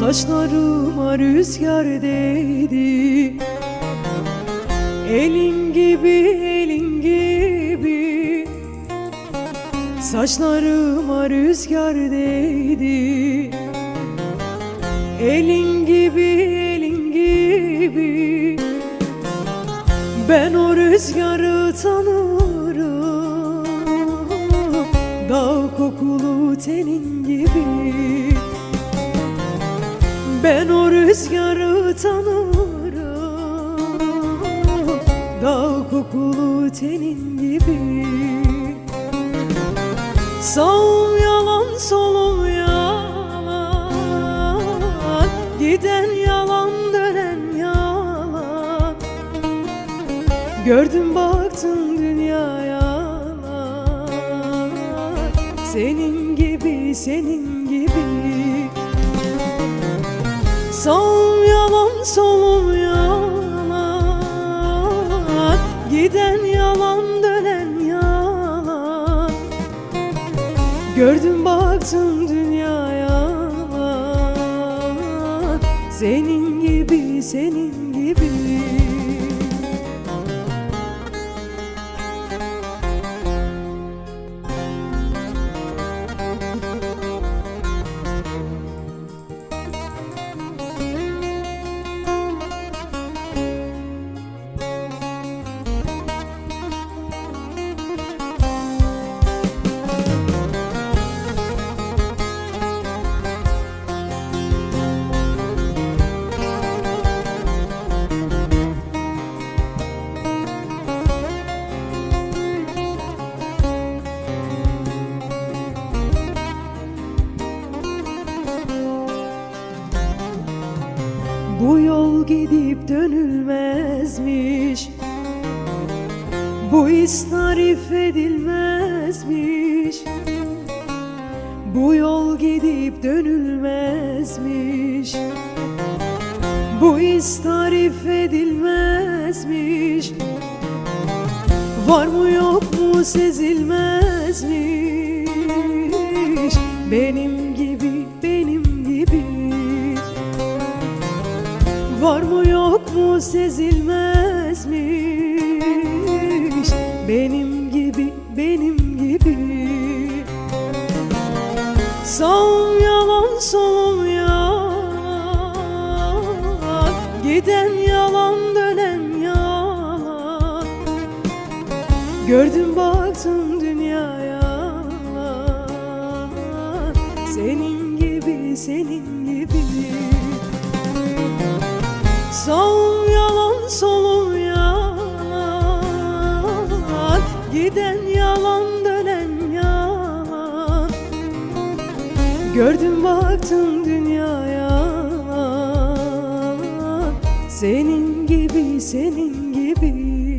Saçlarıma rüzgar değdi, elin gibi, elin gibi. Saçlarıma rüzgar değdi, elin gibi, elin gibi. Ben o rüzgarı tanırım, dağ kokulu tenin gibi. Ben o rüzgarı tanırım, dağ kokulu tenin gibi. Sağım yalan, solum yalan, giden yalan, dönen yalan. Gördüm baktım dünya yalan, senin gibi, senin gibi. Sağım yalan, solum yalan, giden yalan, dönen yalan. Gördüm baktım dünya yalan, senin gibi, senin gibi. Bu yol gidip dönülmezmiş, bu his tarif edilmezmiş. Bu yol gidip dönülmezmiş, bu his tarif edilmezmiş. Var mı yok mu sezilmezmiş, benim gibi, benim gibi. Var mı yok mu sezilmezmiş, benim gibi, benim gibi. Sağım yalan, solum yalan, giden yalan, dönen yalan. Gördüm baktım dünya yalan, senin gibi, senin gibi. Sağım yalan, solum yalan, giden yalan, dönen yalan. Gördüm baktım dünya yalan, senin gibi, senin gibi.